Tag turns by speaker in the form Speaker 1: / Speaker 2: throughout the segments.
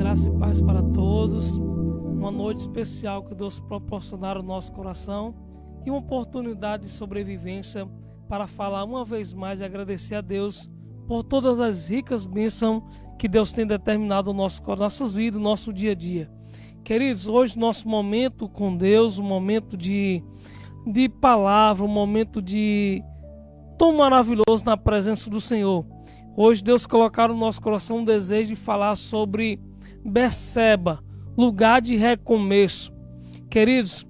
Speaker 1: Graça e paz para todos. Uma noite especial que Deus proporcionar ao nosso coração e uma oportunidade de sobrevivência para falar uma vez mais e agradecer a Deus por todas as ricas bênçãos que Deus tem determinado no nossas vidas, no nosso dia a dia. Queridos, hoje nosso momento com Deus, um momento de palavra, um momento de tão maravilhoso na presença do Senhor. Hoje Deus colocar no nosso coração um desejo de falar sobre Berseba, lugar de recomeço. Queridos,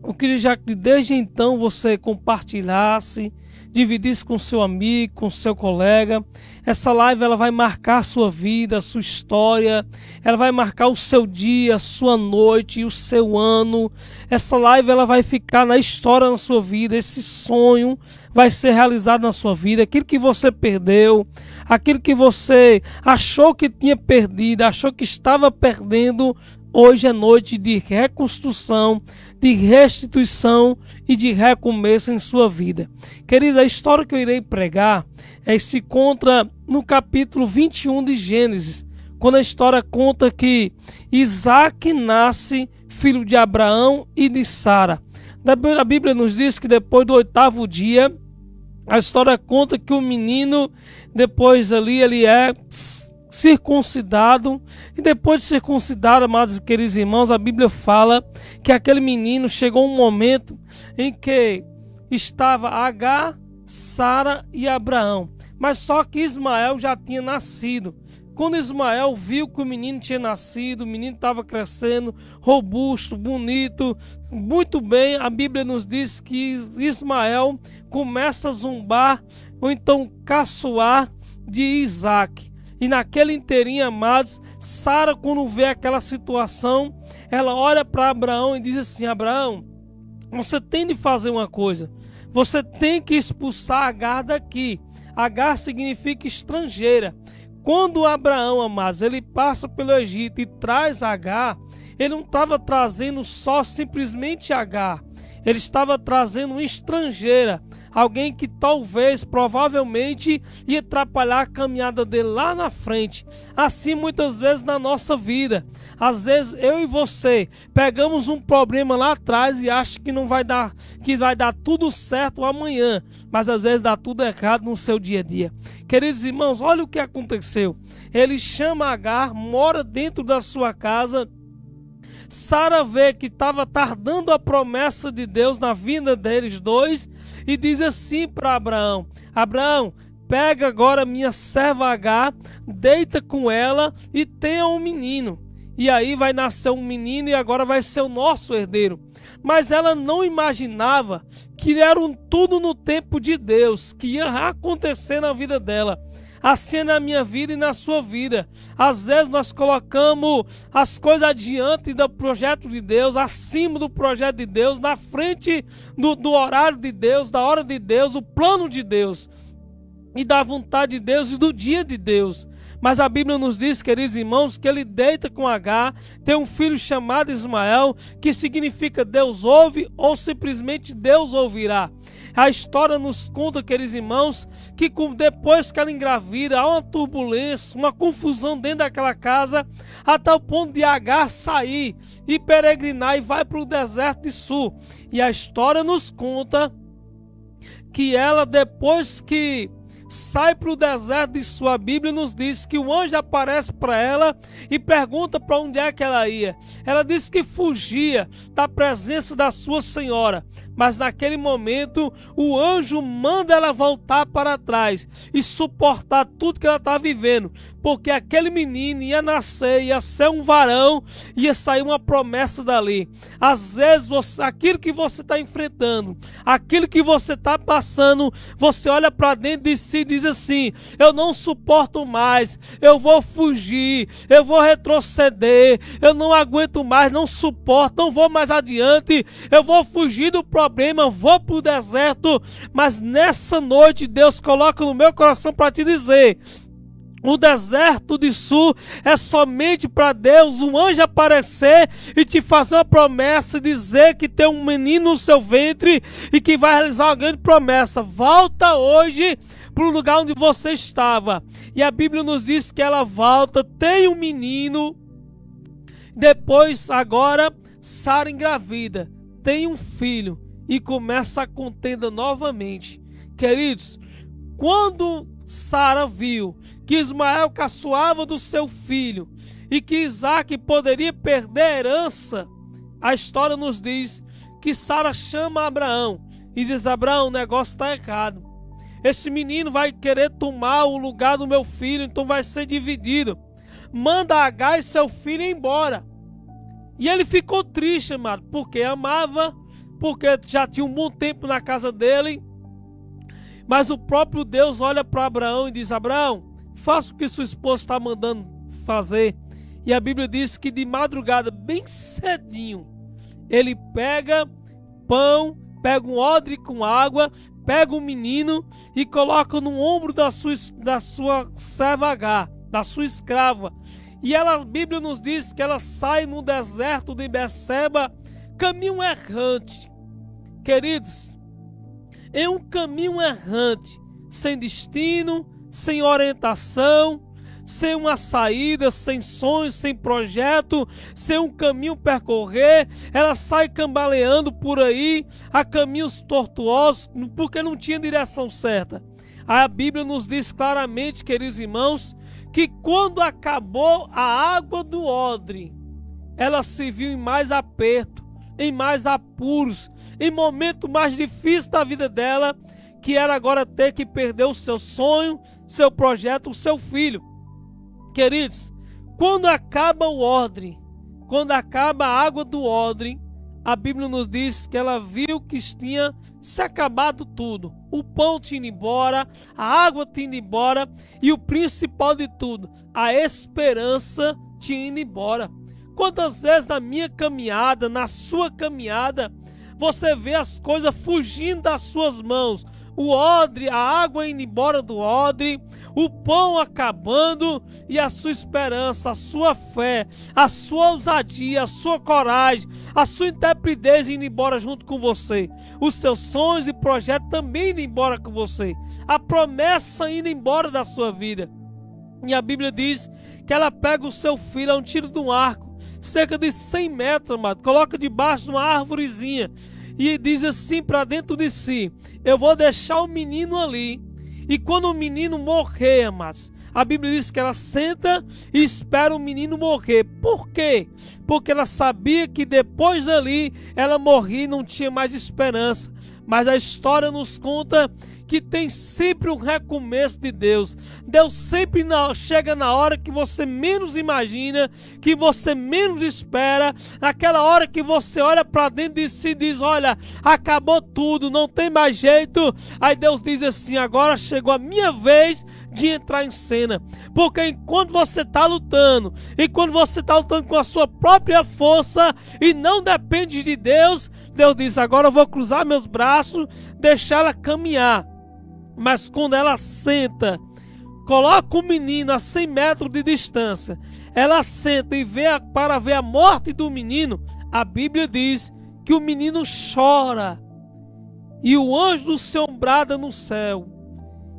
Speaker 1: eu queria já que desde então você compartilhasse, dividisse com seu amigo, com seu colega. Essa live ela vai marcar a sua vida, a sua história, ela vai marcar o seu dia, a sua noite e o seu ano. Essa live ela vai ficar na história na sua vida, esse sonho vai ser realizado na sua vida, aquilo que você perdeu, aquilo que você achou que tinha perdido, achou que estava perdendo, hoje é noite de reconstrução, de restituição e de recomeço em sua vida. Querida, a história que eu irei pregar se encontra no capítulo 21 de Gênesis, quando a história conta que Isaac nasce filho de Abraão e de Sara. A Bíblia nos diz que depois do 8º dia, a história conta que o menino, depois ali, ele é circuncidado, e depois de circuncidado, amados e queridos irmãos, a Bíblia fala que aquele menino chegou um momento em que estava Agar, Sara e Abraão, mas só que Ismael já tinha nascido. Quando Ismael viu que o menino tinha nascido, o menino estava crescendo, robusto, bonito, muito bem, a Bíblia nos diz que Ismael começa a zombar, ou então caçoar de Isaac. E naquele inteirinho, amados, Sara, quando vê aquela situação, ela olha para Abraão e diz assim: Abraão, você tem de fazer uma coisa, você tem que expulsar Agar daqui. Agar significa estrangeira. Quando Abraão, amados, ele passa pelo Egito e traz Agar, ele não estava trazendo só simplesmente Agar, ele estava trazendo uma estrangeira, alguém que talvez, provavelmente, ia atrapalhar a caminhada dele lá na frente. Assim, muitas vezes na nossa vida, às vezes eu e você pegamos um problema lá atrás e acha que não vai dar, que vai dar tudo certo amanhã, mas às vezes dá tudo errado no seu dia a dia. Queridos irmãos, olha o que aconteceu. Ele chama Agar, mora dentro da sua casa. Sara vê que estava tardando a promessa de Deus na vinda deles dois e diz assim para Abraão: Abraão, pega agora minha serva Agar, deita com ela e tenha um menino. E aí vai nascer um menino e agora vai ser o nosso herdeiro. Mas ela não imaginava que era tudo no tempo de Deus, que ia acontecer na vida dela. Assim é na minha vida e na sua vida. Às vezes nós colocamos as coisas adiante do projeto de Deus, acima do projeto de Deus, na frente do horário de Deus, da hora de Deus, do plano de Deus e da vontade de Deus e do dia de Deus. Mas a Bíblia nos diz, queridos irmãos, que ele deita com Agar, tem um filho chamado Ismael, que significa Deus ouve ou simplesmente Deus ouvirá. A história nos conta, queridos irmãos, que depois que ela engravida, há uma turbulência, uma confusão dentro daquela casa, até o ponto de Agar sair e peregrinar e vai para o deserto de Sul. E a história nos conta que ela, depois que sai para o deserto de sua Bíblia, nos diz que o anjo aparece para ela e pergunta para onde é que ela ia. Ela disse que fugia da presença da sua senhora, mas naquele momento o anjo manda ela voltar para trás e suportar tudo que ela está vivendo, porque aquele menino ia nascer, ia ser um varão, ia sair uma promessa dali. Às vezes aquilo que você está enfrentando, aquilo que você está passando, você olha para dentro de si e diz assim: eu não suporto mais, eu vou fugir, eu vou retroceder, eu não aguento mais, não suporto, não vou mais adiante, eu vou fugir do problema, vou para o deserto. Mas nessa noite Deus coloca no meu coração para te dizer: o deserto de Sul é somente para Deus, um anjo aparecer e te fazer uma promessa, dizer que tem um menino no seu ventre e que vai realizar uma grande promessa. Volta hoje para o lugar onde você estava. E a Bíblia nos diz que ela volta, tem um menino, Depois, agora, Sara engravida, tem um filho e começa a contenda novamente. Queridos, quando Sara viu que Ismael caçoava do seu filho e que Isaque poderia perder a herança, a história nos diz que Sara chama Abraão e diz: Abraão, o negócio está errado. Esse menino vai querer tomar o lugar do meu filho, então vai ser dividido. Manda Agar e seu filho embora. E ele ficou triste, amado, porque amava, porque já tinha um bom tempo na casa dele. Mas o próprio Deus olha para Abraão e diz: Abraão, faça o que sua esposa está mandando fazer. E a Bíblia diz que de madrugada, bem cedinho, ele pega pão, pega um odre com água, pega um menino e coloca no ombro da sua serva Agar, da sua escrava. E a Bíblia nos diz que ela sai no deserto de Berseba, caminho errante. Queridos, é um caminho errante, sem destino, sem orientação, sem uma saída, sem sonhos, sem projeto, sem um caminho percorrer. Ela sai cambaleando por aí, a caminhos tortuosos, porque não tinha direção certa. A Bíblia nos diz claramente, queridos irmãos, que quando acabou a água do odre, ela se viu em mais aperto, em mais apuros, em momento mais difícil da vida dela, que era agora ter que perder o seu sonho, seu projeto, o seu filho. Queridos, quando acaba o odre, quando acaba a água do odre, a Bíblia nos diz que ela viu que tinha se acabado tudo. O pão tinha ido embora, a água tinha ido embora e o principal de tudo, a esperança tinha ido embora. Quantas vezes na minha caminhada, na sua caminhada, você vê as coisas fugindo das suas mãos? O odre, a água indo embora do odre, o pão acabando e a sua esperança, a sua fé, a sua ousadia, a sua coragem, a sua intrepidez indo embora junto com você. Os seus sonhos e projetos também indo embora com você. A promessa indo embora da sua vida. E a Bíblia diz que ela pega o seu filho a um tiro de um arco, cerca de 100 metros, amado, coloca debaixo de uma árvorezinha e diz assim para dentro de si: eu vou deixar o menino ali, e quando o menino morrer, amados, a Bíblia diz que ela senta e espera o menino morrer. Por quê? Porque ela sabia que depois dali ela morria e não tinha mais esperança. Mas a história nos conta que tem sempre um recomeço de Deus. Deus sempre chega na hora que você menos imagina, que você menos espera, naquela hora que você olha para dentro de si e diz: olha, acabou tudo, não tem mais jeito. Aí Deus diz assim: agora chegou a minha vez de entrar em cena. Porque enquanto você está lutando, enquanto você está lutando com a sua própria força e não depende de Deus, Deus diz: agora eu vou cruzar meus braços, deixar ela caminhar. Mas quando ela senta, coloca o menino a 100 metros de distância, ela senta e vê para ver a morte do menino, a Bíblia diz que o menino chora e o anjo do Senhor brada no céu,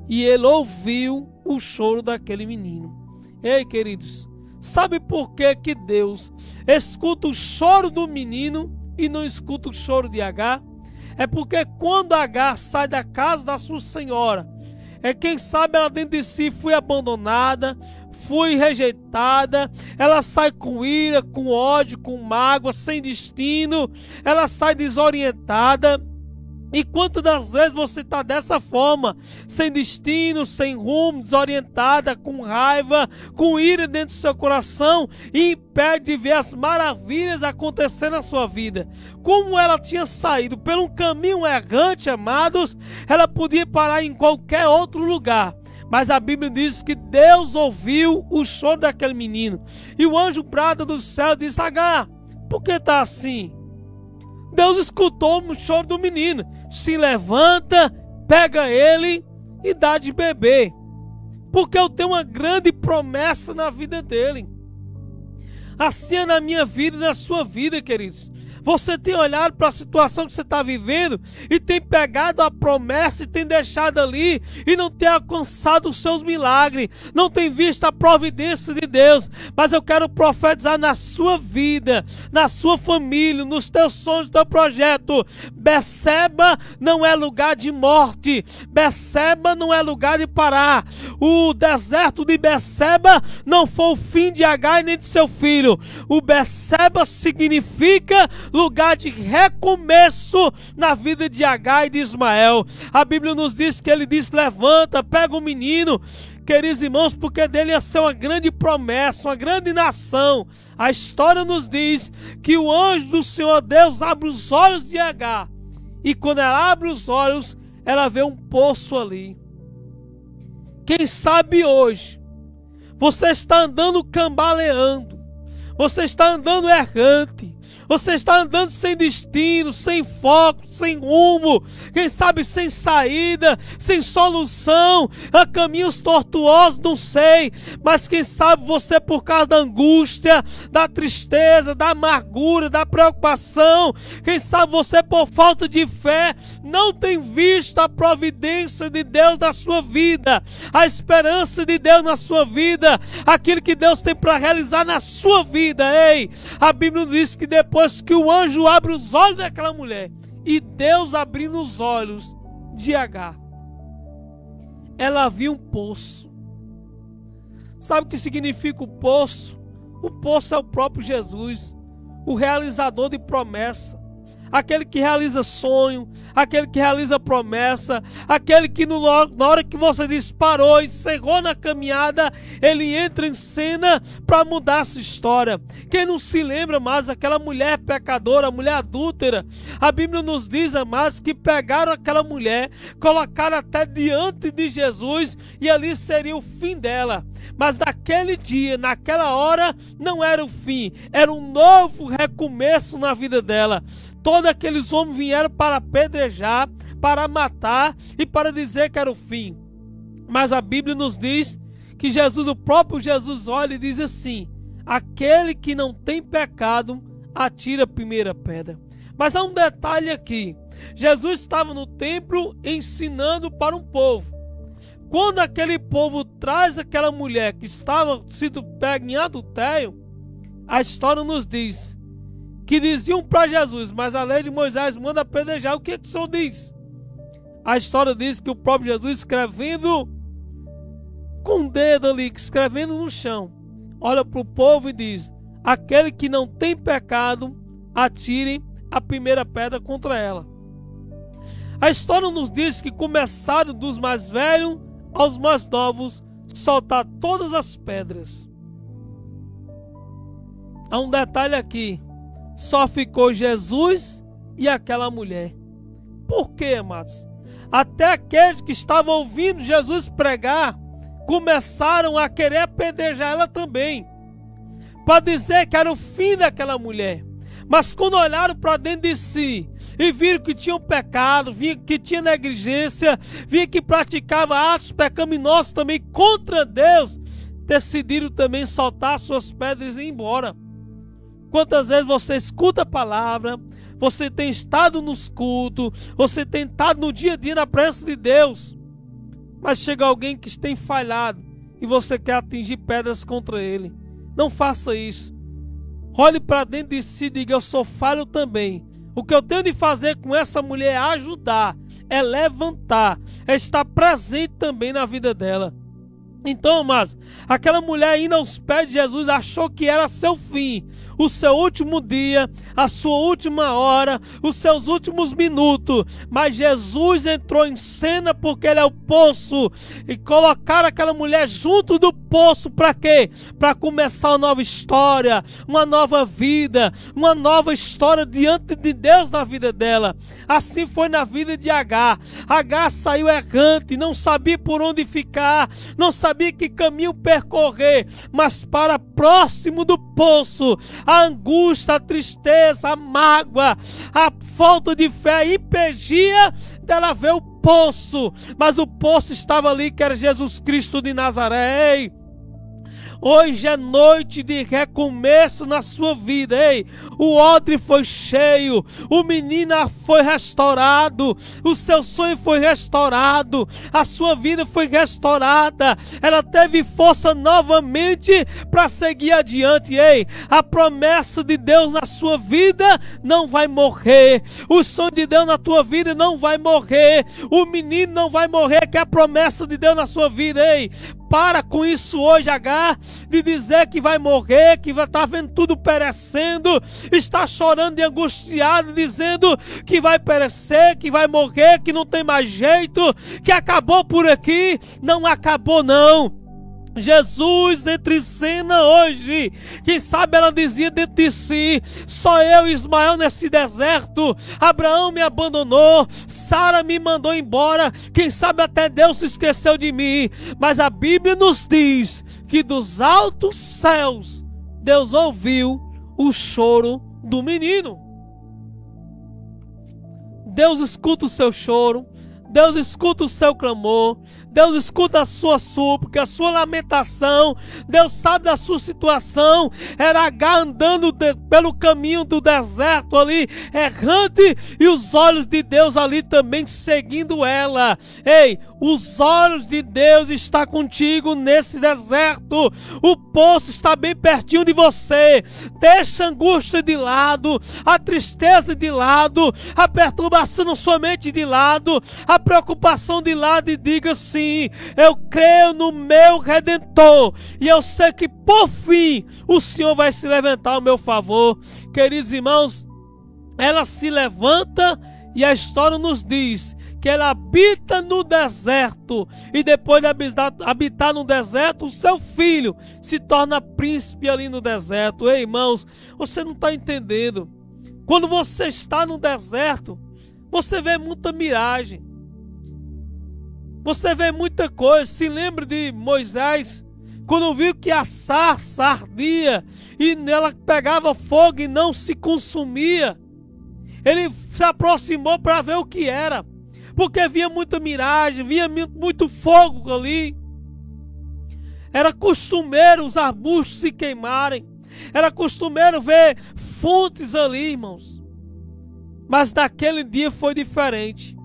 Speaker 1: e ele ouviu o choro daquele menino. Ei, queridos, sabe por que Deus escuta o choro do menino e não escuta o choro de Agar? É porque quando Agar sai da casa da sua senhora, quem sabe ela dentro de si foi abandonada, foi rejeitada, ela sai com ira, com ódio, com mágoa, sem destino, ela sai desorientada. E quantas das vezes você está dessa forma, sem destino, sem rumo, desorientada, com raiva, com ira dentro do seu coração, e impede de ver as maravilhas acontecer na sua vida? Como ela tinha saído por um caminho errante, amados, ela podia parar em qualquer outro lugar. Mas a Bíblia diz que Deus ouviu o choro daquele menino. E o anjo brada do céu e diz: Agar, por que está assim? Deus escutou o choro do menino, se levanta, pega ele e dá de beber, porque eu tenho uma grande promessa na vida dele. Assim é na minha vida e na sua vida, queridos. Você tem olhado para a situação que você está vivendo e tem pegado a promessa e tem deixado ali e não tem alcançado os seus milagres, não tem visto a providência de Deus. Mas eu quero profetizar na sua vida, na sua família, nos teus sonhos, no teu projeto. Beceba não é lugar de morte, Beceba não é lugar de parar. O deserto de Beceba não foi o fim de Agar nem de seu filho. O Beceba significa lugar de recomeço na vida de Agar e de Ismael. A Bíblia nos diz que ele disse: levanta, pega o menino, queridos irmãos, porque dele ia ser uma grande promessa, uma grande nação. A história nos diz que o anjo do Senhor Deus abre os olhos de Agar, e quando ela abre os olhos, ela vê um poço ali. Quem sabe hoje você está andando cambaleando, você está andando errante, você está andando sem destino, sem foco, sem rumo, quem sabe sem saída, sem solução, a caminhos tortuosos, não sei, mas quem sabe você, por causa da angústia, da tristeza, da amargura, da preocupação, quem sabe você, por falta de fé, não tem visto a providência de Deus na sua vida, a esperança de Deus na sua vida, aquilo que Deus tem para realizar na sua vida. Ei, a Bíblia diz que depois que o anjo abre os olhos daquela mulher, e Deus abrindo os olhos de Agar, ela viu um poço. Sabe o que significa o poço? O poço é o próprio Jesus, o realizador de promessa, aquele que realiza sonho, aquele que realiza promessa, aquele que na hora que você disparou, encerrou na caminhada, ele entra em cena para mudar a sua história. Quem não se lembra mais daquela mulher pecadora, mulher adúltera? A Bíblia nos diz, amados, que pegaram aquela mulher, colocaram até diante de Jesus, e ali seria o fim dela. Mas naquele dia, naquela hora, não era o fim, era um novo recomeço na vida dela. Todos aqueles homens vieram para apedrejar, para matar e para dizer que era o fim. Mas a Bíblia nos diz que Jesus, o próprio Jesus, olha e diz assim: aquele que não tem pecado, atira a primeira pedra. Mas há um detalhe aqui. Jesus estava no templo ensinando para um povo. Quando aquele povo traz aquela mulher que estava sendo pega em adultério, a história nos diz que diziam para Jesus: mas a lei de Moisés manda apedrejar. O que o Senhor diz? A história diz que o próprio Jesus, escrevendo com o dedo ali, escrevendo no chão, olha para o povo e diz: aquele que não tem pecado, atirem a primeira pedra contra ela. A história nos diz que começaram dos mais velhos aos mais novos soltar todas as pedras. Há um detalhe aqui: só ficou Jesus e aquela mulher. Por quê, amados? Até aqueles que estavam ouvindo Jesus pregar começaram a querer apedrejar ela também, para dizer que era o fim daquela mulher. Mas quando olharam para dentro de si e viram que tinham pecado, viram que tinha negligência, viram que praticava atos pecaminosos também contra Deus, decidiram também soltar suas pedras e ir embora. Quantas vezes você escuta a palavra, você tem estado nos cultos, você tem estado no dia a dia na presença de Deus, mas chega alguém que tem falhado e você quer atingir pedras contra ele. Não faça isso. Olhe para dentro de si e diga: eu sou falho também. O que eu tenho de fazer com essa mulher é ajudar, é levantar, é estar presente também na vida dela. Então, mas aquela mulher indo aos pés de Jesus achou que era seu fim, o seu último dia, a sua última hora, os seus últimos minutos. Mas Jesus entrou em cena porque ele é o poço, e colocaram aquela mulher junto do poço para quê? Para começar uma nova história, uma nova vida, uma nova história diante de Deus na vida dela. Assim foi na vida de Agar. Agar saiu errante, não sabia por onde ficar, não sabia que caminho percorrer, mas para próximo do poço, a angústia, a tristeza, a mágoa, a falta de fé impedia dela ver o poço, mas o poço estava ali, que era Jesus Cristo de Nazaré. Hoje é noite de recomeço na sua vida. Ei, o odre foi cheio, o menino foi restaurado, o seu sonho foi restaurado, a sua vida foi restaurada, ela teve força novamente para seguir adiante. Ei, a promessa de Deus na sua vida não vai morrer, o sonho de Deus na tua vida não vai morrer, o menino não vai morrer, que é a promessa de Deus na sua vida. Ei, para com isso hoje, H, de dizer que vai morrer, que vai estar vendo tudo perecendo, está chorando e angustiado, dizendo que vai perecer, que vai morrer, que não tem mais jeito, que acabou por aqui. Não acabou não. Jesus entra em cena hoje. Quem sabe ela dizia dentro de si: só eu e Ismael nesse deserto, Abraão me abandonou, Sara me mandou embora, quem sabe até Deus se esqueceu de mim. Mas a Bíblia nos diz que dos altos céus Deus ouviu o choro do menino. Deus escuta o seu choro, Deus escuta o seu clamor, Deus escuta a sua súplica, a sua lamentação. Deus sabe da sua situação. Era H andando pelo caminho do deserto ali, errante, e os olhos de Deus ali também seguindo ela. Ei, os olhos de Deus estão contigo nesse deserto. O poço está bem pertinho de você. Deixa a angústia de lado, a tristeza de lado, a perturbação na sua mente de lado, a preocupação de lado, e diga sim: eu creio no meu Redentor, e eu sei que por fim o Senhor vai se levantar ao meu favor. Queridos irmãos, ela se levanta e a história nos diz que ela habita no deserto, e depois de habitar no deserto, o seu filho se torna príncipe ali no deserto. Ei, irmãos, você não está entendendo. Quando você está no deserto, você vê muita miragem, você vê muita coisa. Se lembra de Moisés, quando viu que a sarça ardia e ela pegava fogo e não se consumia. Ele se aproximou para ver o que era, porque via muita miragem, via muito fogo ali. Era costumeiro os arbustos se queimarem, era costumeiro ver fontes ali, irmãos. Mas naquele dia foi diferente.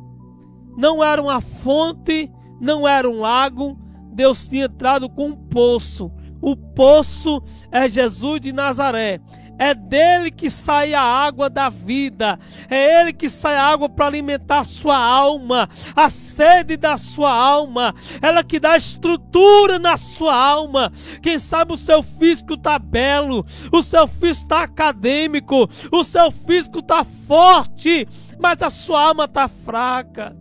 Speaker 1: Não era uma fonte, não era um lago. Deus tinha entrado com um poço. O poço é Jesus de Nazaré. É dele que sai a água da vida. É ele que sai a água para alimentar a sua alma, a sede da sua alma. Ela que dá estrutura na sua alma. Quem sabe o seu físico está belo, o seu físico está acadêmico, o seu físico está forte, mas a sua alma está fraca.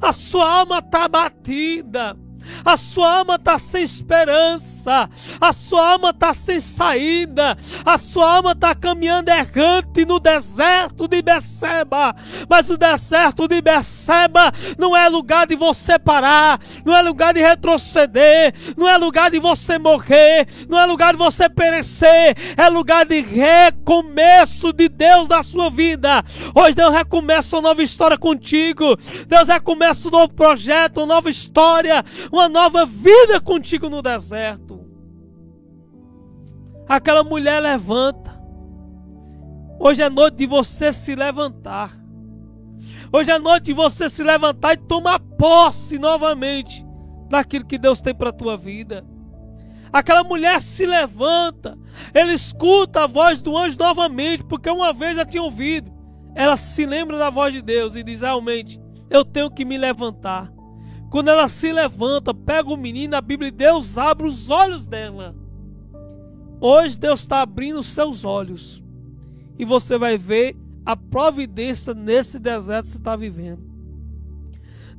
Speaker 1: A sua alma está abatida, a sua alma está sem esperança, a sua alma está sem saída, a sua alma está caminhando errante no deserto de Berseba. Mas o deserto de Berseba não é lugar de você parar, não é lugar de retroceder, não é lugar de você morrer, não é lugar de você perecer, é lugar de recomeço de Deus na sua vida. Hoje Deus recomeça uma nova história contigo, Deus recomeça um novo projeto, uma nova história, uma nova vida contigo no deserto. Aquela mulher levanta. Hoje é noite de você se levantar. Hoje é noite de você se levantar e tomar posse novamente daquilo que Deus tem para a tua vida. Aquela mulher se levanta, ela escuta a voz do anjo novamente, porque uma vez já tinha ouvido. Ela se lembra da voz de Deus e diz: realmente, eu tenho que me levantar. Quando ela se levanta, pega o menino, a Bíblia, Deus abre os olhos dela. Hoje Deus está abrindo os seus olhos, e você vai ver a providência nesse deserto que você está vivendo.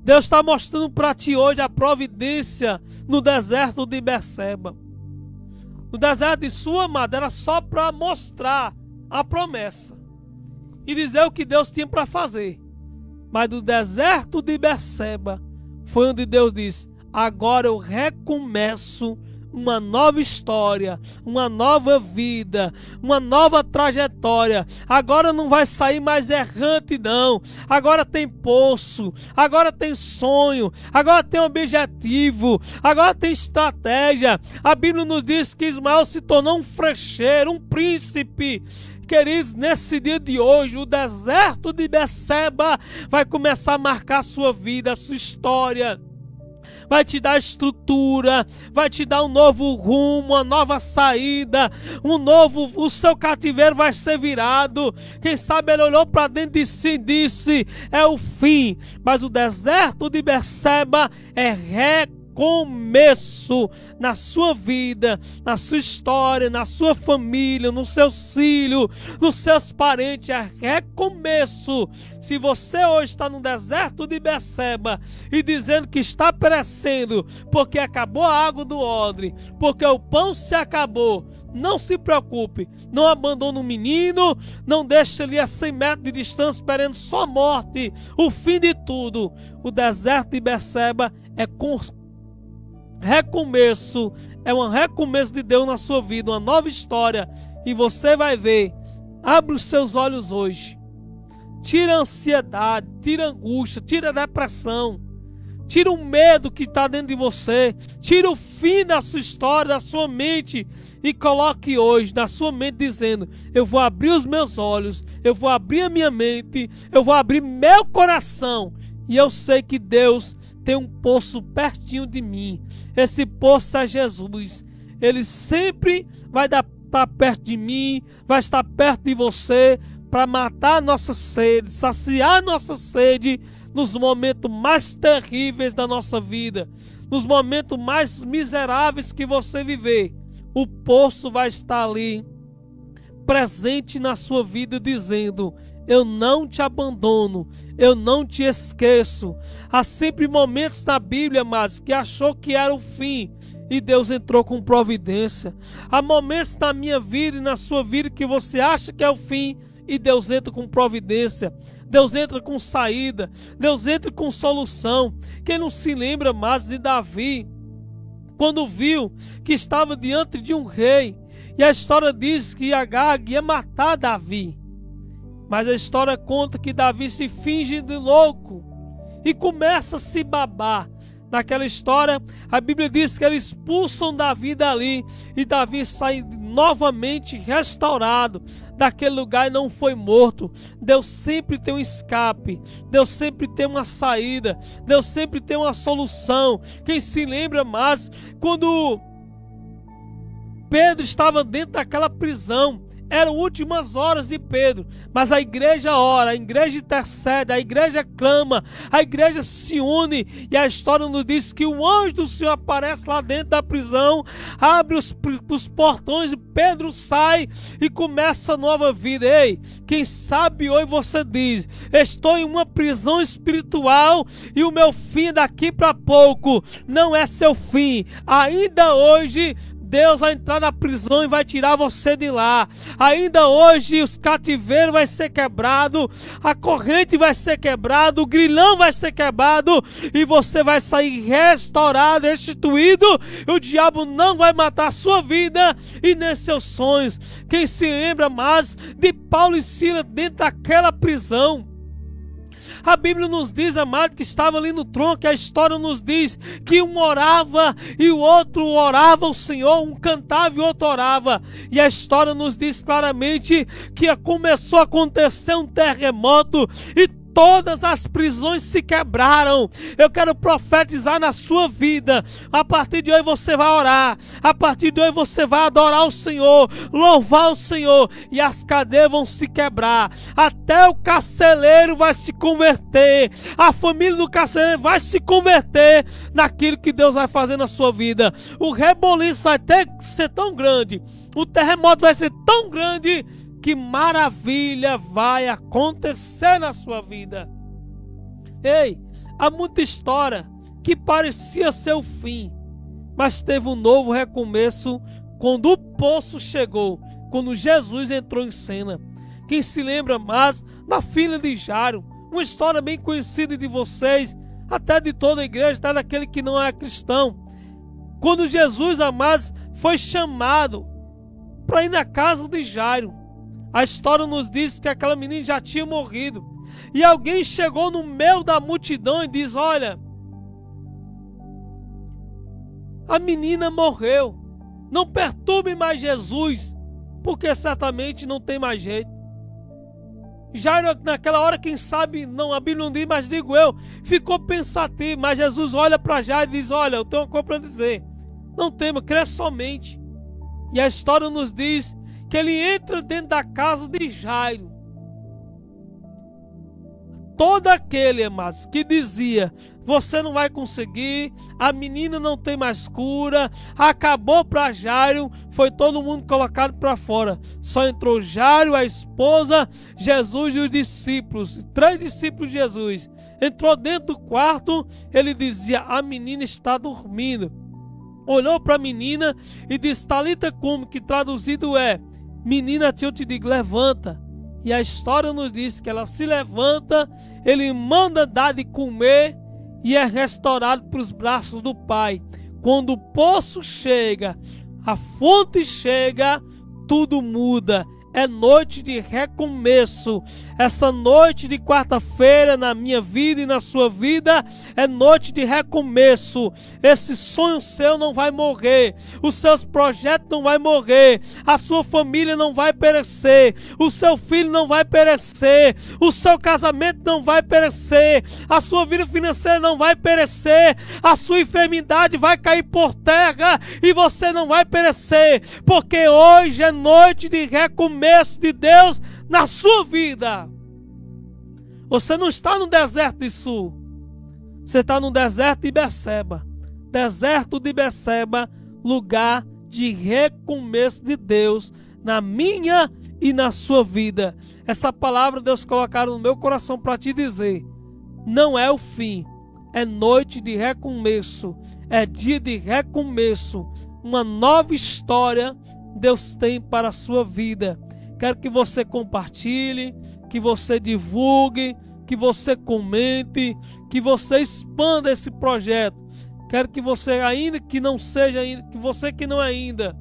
Speaker 1: Deus está mostrando para ti hoje a providência no deserto de Berseba. No deserto de sua amada era só para mostrar a promessa e dizer o que Deus tinha para fazer. Mas no deserto de Berseba foi onde Deus disse: agora eu recomeço uma nova história, uma nova vida, uma nova trajetória. Agora não vai sair mais errante, não. Agora tem poço, agora tem sonho, agora tem objetivo, agora tem estratégia. A Bíblia nos diz que Ismael se tornou um frecheiro, um príncipe. Queridos, nesse dia de hoje, o deserto de Beceba vai começar a marcar a sua vida, a sua história. Vai te dar estrutura, vai te dar um novo rumo, uma nova saída, o seu cativeiro vai ser virado. Quem sabe ele olhou para dentro de si e disse, é o fim. Mas o deserto de Beceba é recomeço na sua vida, na sua história, na sua família, no seu filho, nos seus parentes. É recomeço. Se você hoje está no deserto de Beceba e dizendo que está perecendo porque acabou a água do odre, porque o pão se acabou, não se preocupe, não abandone o menino, não deixe ele a 100 metros de distância esperando só morte, o fim de tudo. O deserto de Beceba é recomeço, é um recomeço de Deus na sua vida, uma nova história, e você vai ver. Abre os seus olhos hoje, tira a ansiedade, tira a angústia, tira a depressão, tira o medo que está dentro de você, tira o fim da sua história, da sua mente, e coloque hoje na sua mente dizendo, eu vou abrir os meus olhos, eu vou abrir a minha mente, eu vou abrir meu coração, e eu sei que Deus tem um poço pertinho de mim. Esse poço é Jesus. Ele sempre vai estar perto de mim, vai estar perto de você, para matar a nossa sede, saciar a nossa sede nos momentos mais terríveis da nossa vida, nos momentos mais miseráveis que você viver. O poço vai estar ali, presente na sua vida, dizendo, eu não te abandono, eu não te esqueço. Há sempre momentos na Bíblia, amados, que achou que era o fim e Deus entrou com providência. Há momentos na minha vida e na sua vida que você acha que é o fim e Deus entra com providência. Deus entra com saída, Deus entra com solução. Quem não se lembra mais de Davi, quando viu que estava diante de um rei, e a história diz que Agag ia matar Davi. Mas a história conta que Davi se finge de louco e começa a se babar. Naquela história, a Bíblia diz que eles expulsam Davi dali e Davi sai novamente restaurado daquele lugar e não foi morto. Deus sempre tem um escape, Deus sempre tem uma saída, Deus sempre tem uma solução. Quem se lembra mais, quando Pedro estava dentro daquela prisão, eram últimas horas de Pedro, mas a igreja ora, a igreja intercede, a igreja clama, a igreja se une, e a história nos diz que o anjo do Senhor aparece lá dentro da prisão, abre os portões e Pedro sai e começa a nova vida. Ei, quem sabe hoje você diz, estou em uma prisão espiritual e o meu fim daqui para pouco não é seu fim. Ainda hoje Deus vai entrar na prisão e vai tirar você de lá. Ainda hoje os cativeiros vai ser quebrado, a corrente vai ser quebrada, o grilhão vai ser quebrado e você vai sair restaurado, restituído. E o diabo não vai matar a sua vida e nem seus sonhos. Quem se lembra mais de Paulo e Silas dentro daquela prisão? A Bíblia nos diz, amado, que estava ali no tronco, a história nos diz que um orava e o outro orava ao Senhor, um cantava e o outro orava. E a história nos diz claramente que começou a acontecer um terremoto e todas as prisões se quebraram. Eu quero profetizar na sua vida. A partir de hoje você vai orar. A partir de hoje você vai adorar o Senhor, louvar o Senhor, e as cadeias vão se quebrar. Até o carcereiro vai se converter. A família do carcereiro vai se converter naquilo que Deus vai fazer na sua vida. O reboliço vai ter que ser tão grande, o terremoto vai ser tão grande, que maravilha vai acontecer na sua vida. Ei, há muita história que parecia ser o fim, mas teve um novo recomeço quando o poço chegou, quando Jesus entrou em cena. Quem se lembra mais da filha de Jairo, uma história bem conhecida de vocês, até de toda a igreja, até daquele que não é cristão. Quando Jesus, amados, foi chamado para ir na casa de Jairo, a história nos diz que aquela menina já tinha morrido. E alguém chegou no meio da multidão e diz: olha, a menina morreu, não perturbe mais Jesus, porque certamente não tem mais jeito. Jairo, naquela hora, quem sabe, não, a Bíblia não diz, mas digo eu, ficou pensativo. Mas Jesus olha para Jairo e diz: olha, eu tenho uma coisa para dizer, não tema, crê somente. E a história nos diz que ele entra dentro da casa de Jairo. Todo aquele, amados, que dizia: você não vai conseguir, a menina não tem mais cura, acabou para Jairo, foi todo mundo colocado para fora. Só entrou Jairo, a esposa, Jesus e os discípulos, 3 discípulos de Jesus. Entrou dentro do quarto, ele dizia: a menina está dormindo. Olhou para a menina e disse: Talita cumi, que traduzido é: menina, eu te digo, levanta. E a história nos diz que ela se levanta, ele manda dar de comer e é restaurado para os braços do Pai. Quando o poço chega, a fonte chega, tudo muda. É noite de recomeço. Essa noite de quarta-feira na minha vida e na sua vida é noite de recomeço. Esse sonho seu não vai morrer. Os seus projetos não vai morrer. A sua família não vai perecer. O seu filho não vai perecer. O seu casamento não vai perecer. A sua vida financeira não vai perecer. A sua enfermidade vai cair por terra e você não vai perecer. Porque hoje é noite de recomeço de Deus na sua vida. Você não está no deserto de Sul, você está no deserto de Beceba. Deserto de Beceba, lugar de recomeço de Deus na minha e na sua vida. Essa palavra Deus colocaram no meu coração para te dizer: não é o fim, é noite de recomeço, é dia de recomeço. Uma nova história Deus tem para a sua vida. Quero que você compartilhe, que você divulgue, que você comente, que você expanda esse projeto. Quero que você, ainda que não seja ainda, que você que não é ainda,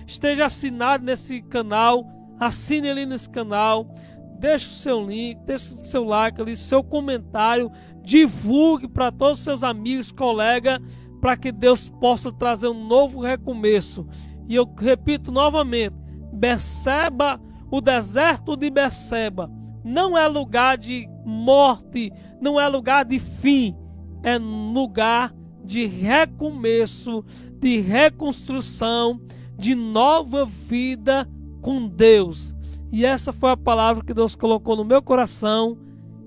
Speaker 1: esteja assinado nesse canal, assine ali nesse canal, deixe o seu link, deixe o seu like ali, seu comentário, divulgue para todos os seus amigos, colegas, para que Deus possa trazer um novo recomeço. E eu repito novamente: Beceba, o deserto de Beceba, não é lugar de morte, não é lugar de fim, é lugar de recomeço, de reconstrução, de nova vida com Deus. E essa foi a palavra que Deus colocou no meu coração.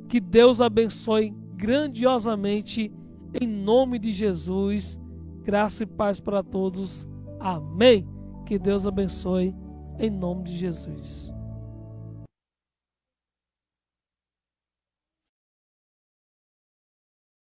Speaker 1: Que Deus abençoe grandiosamente, em nome de Jesus. Graça e paz para todos. Amém. Que Deus abençoe em nome de Jesus.